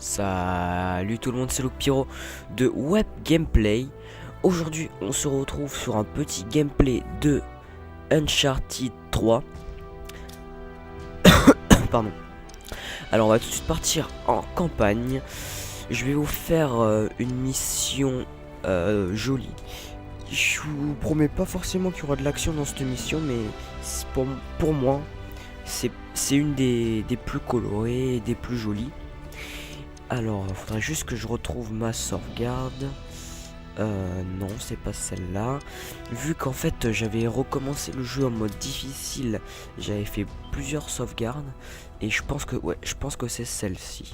Salut tout le monde, c'est Luke Pyro de Web Gameplay. Aujourd'hui, on se retrouve sur un petit gameplay de Uncharted 3. Pardon. Alors, on va tout de suite partir en campagne. Je vais vous faire une mission jolie. Je vous promets pas forcément qu'il y aura de l'action dans cette mission, mais pour moi, c'est une des plus colorées et des plus jolies. Alors, il faudrait juste que je retrouve ma sauvegarde. Non, c'est pas celle-là. Vu qu'en fait, j'avais recommencé le jeu en mode difficile, j'avais fait plusieurs sauvegardes. Et je pense que, ouais, je pense que c'est celle-ci.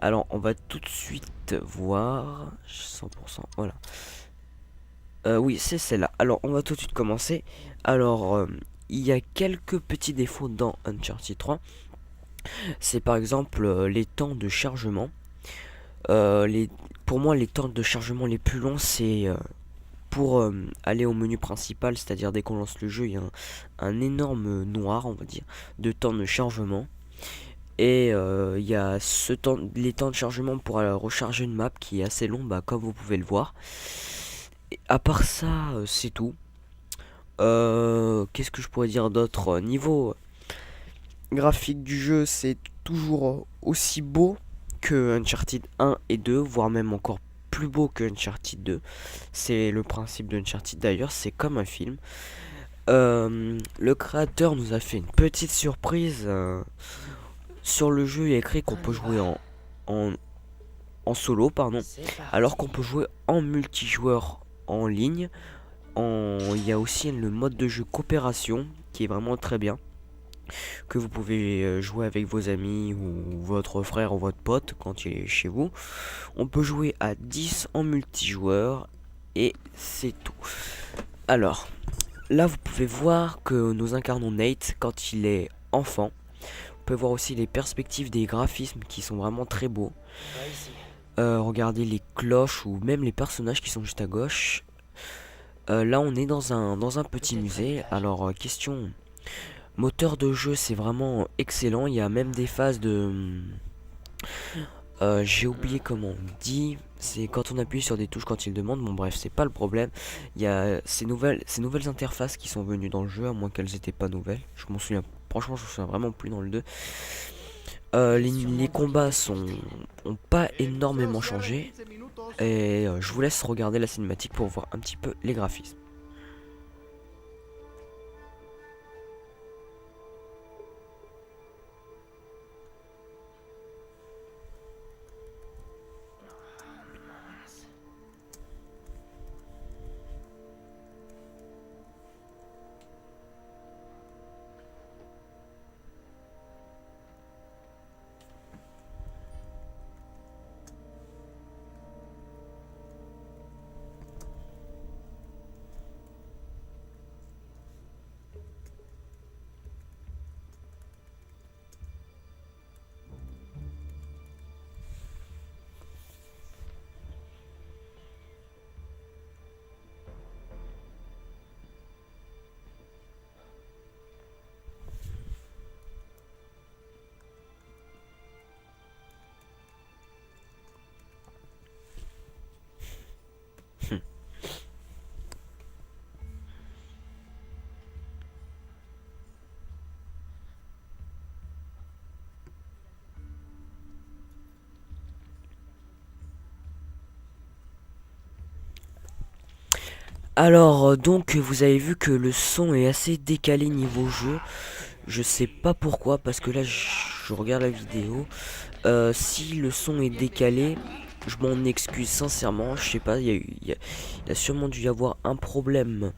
Alors, on va tout de suite voir. 100%, voilà. Oui, c'est celle-là. Alors, on va tout de suite commencer. Alors, il y a quelques petits défauts dans Uncharted 3. C'est par exemple les temps de chargement. Pour moi, les temps de chargement les plus longs, c'est pour aller au menu principal, c'est-à-dire dès qu'on lance le jeu, il y a un énorme noir, on va dire, de temps de chargement. Et il y a les temps de chargement pour recharger une map qui est assez long, comme vous pouvez le voir. Et à part ça, c'est tout. Qu'est-ce que je pourrais dire d'autre? Niveau graphique du jeu, c'est toujours aussi beau que Uncharted 1 et 2, voire même encore plus beau que Uncharted 2. C'est le principe de Uncharted d'ailleurs, c'est comme un film. Le créateur nous a fait une petite surprise. Sur le jeu, il y a écrit qu'on peut jouer en solo, pardon, alors qu'on peut jouer en multijoueur en ligne. Il y a aussi le mode de jeu coopération qui est vraiment très bien, que vous pouvez jouer avec vos amis ou votre frère ou votre pote quand il est chez vous. On peut jouer à 10 en multijoueur et c'est tout. Alors, là vous pouvez voir que nous incarnons Nate quand il est enfant. Vous pouvez voir aussi les perspectives des graphismes qui sont vraiment très beaux. Regardez les cloches ou même les personnages qui sont juste à gauche. Là on est dans un petit musée. Alors question moteur de jeu, c'est vraiment excellent. Il y a même des phases de... j'ai oublié comment on dit. C'est quand on appuie sur des touches quand il demande. Bon bref, c'est pas le problème. Il y a ces nouvelles interfaces qui sont venues dans le jeu, à moins qu'elles étaient pas nouvelles. Je m'en souviens, franchement je me souviens vraiment plus dans le 2. Les combats ont pas énormément changé. Et je vous laisse regarder la cinématique pour voir un petit peu les graphismes. Alors donc vous avez vu que le son est assez décalé niveau jeu. Je sais pas pourquoi, parce que là je regarde la vidéo. Si le son est décalé, je m'en excuse sincèrement. Je sais pas, il y a sûrement dû y avoir un problème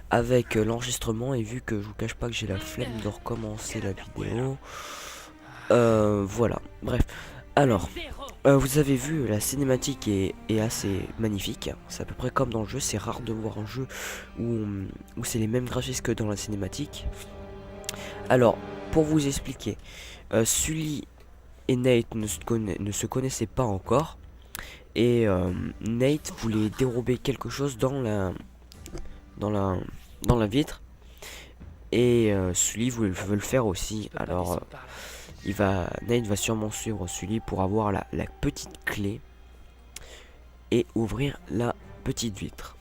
avec l'enregistrement. Et vu que je vous cache pas que j'ai la flemme de recommencer la vidéo, voilà, bref. Alors, vous avez vu, la cinématique est assez magnifique. C'est à peu près comme dans le jeu. C'est rare de voir un jeu où c'est les mêmes graphismes que dans la cinématique. Alors, pour vous expliquer, Sully et Nate ne se connaissaient pas encore. Et Nate voulait dérober quelque chose dans la vitre. Et Sully veut le faire aussi. Alors, Nate va sûrement suivre Sully pour avoir la petite clé et ouvrir la petite vitre.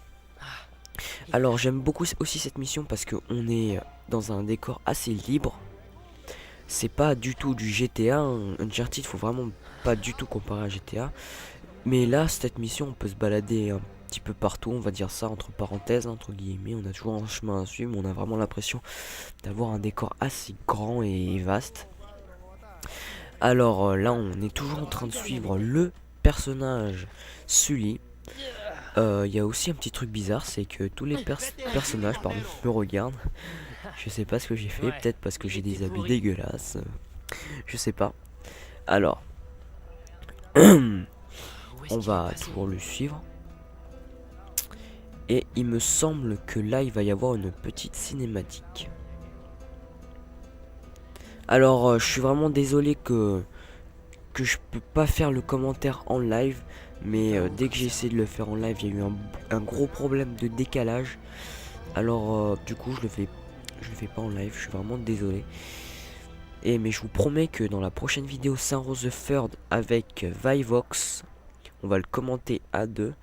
Alors j'aime beaucoup aussi cette mission parce que on est dans un décor assez libre. C'est pas du tout du GTA, Uncharted faut vraiment pas du tout comparer à GTA. Mais là, cette mission, on peut se balader un petit peu partout, on va dire ça entre parenthèses, entre guillemets. On a toujours un chemin à suivre, mais on a vraiment l'impression d'avoir un décor assez grand et vaste. Alors là, on est toujours en train de suivre le personnage Sully. Il y a aussi un petit truc bizarre, c'est que tous les personnages me regardent. Je sais pas ce que j'ai fait, peut-être parce que j'ai des habits dégueulasses. Je sais pas. Alors, on va toujours le suivre. Et il me semble que là, il va y avoir une petite cinématique. Alors, je suis vraiment désolé que je peux pas faire le commentaire en live. Mais dès que j'ai essayé de le faire en live, il y a eu un gros problème de décalage. Alors, du coup, je le fais pas en live. Je suis vraiment désolé. Mais je vous promets que dans la prochaine vidéo Saint-Rose the Third avec Vivox, on va le commenter à deux.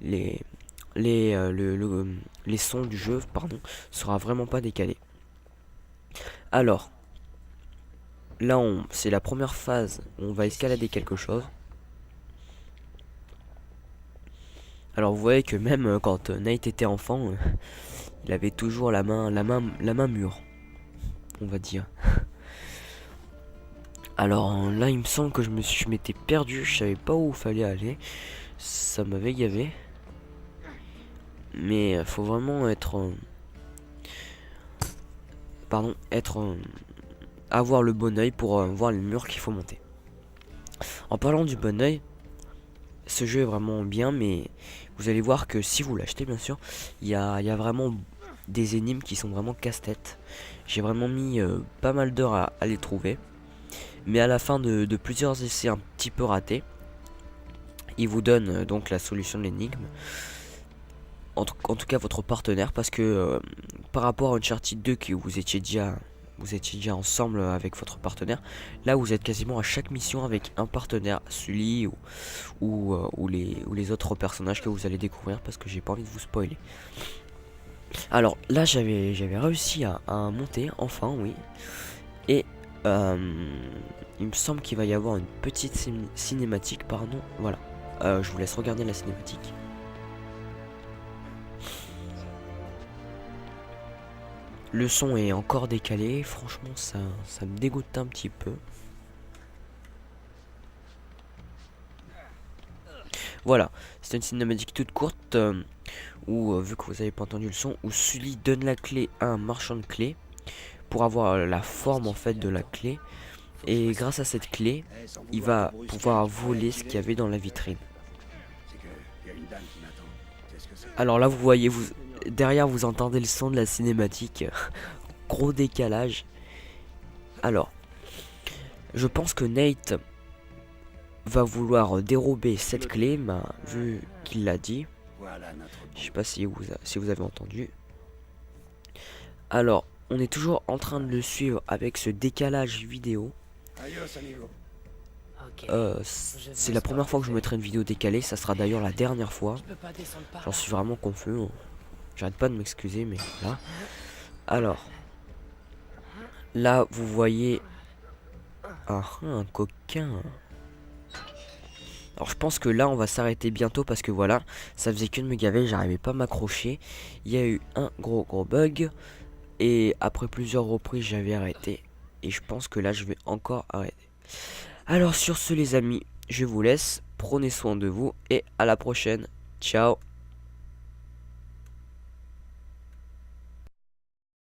Les sons du jeu, pardon, sera vraiment pas décalé. Alors, là, c'est la première phase où on va escalader quelque chose. Alors, vous voyez que même quand Nate était enfant, il avait toujours la main mûre, on va dire. Alors là, il me semble que je m'étais perdu, je savais pas où il fallait aller. Ça m'avait gavé. Mais faut vraiment avoir le bon oeil pour voir les murs qu'il faut monter. En parlant du bon oeil, ce jeu est vraiment bien, mais vous allez voir que si vous l'achetez, bien sûr, il y a vraiment des énigmes qui sont vraiment casse-tête. J'ai vraiment mis pas mal d'heures à les trouver. Mais à la fin de plusieurs essais un petit peu ratés, il vous donne donc la solution de l'énigme. En tout cas votre partenaire, parce que par rapport à Uncharted 2 que vous étiez déjà ensemble avec votre partenaire, là vous êtes quasiment à chaque mission avec un partenaire, Sully ou les autres personnages que vous allez découvrir, parce que j'ai pas envie de vous spoiler. Alors là j'avais réussi à monter enfin, oui, et il me semble qu'il va y avoir une petite cinématique, pardon, voilà. Je vous laisse regarder la cinématique. Le son est encore décalé, franchement ça me dégoûte un petit peu. Voilà, c'est une cinématique toute courte où, vu que vous n'avez pas entendu le son, où Sully donne la clé à un marchand de clés pour avoir la forme en fait de la clé. Et grâce à cette clé, il va pouvoir voler ce qu'il y avait dans la vitrine. Alors là vous voyez, derrière vous entendez le son de la cinématique. Gros décalage. Alors, je pense que Nate va vouloir dérober cette clé, vu qu'il l'a dit. Je sais pas si vous avez entendu. Alors, on est toujours en train de le suivre avec ce décalage vidéo. C'est la première fois que je mettrai une vidéo décalée, ça sera d'ailleurs la dernière fois. J'en suis vraiment confus. J'arrête pas de m'excuser, mais là. Alors, là vous voyez un coquin. Alors je pense que là on va s'arrêter bientôt parce que voilà, ça faisait que de me gaver, j'arrivais pas à m'accrocher. Il y a eu un gros bug et après plusieurs reprises j'avais arrêté. Et je pense que là je vais encore arrêter. Alors sur ce les amis, je vous laisse, prenez soin de vous et à la prochaine. Ciao.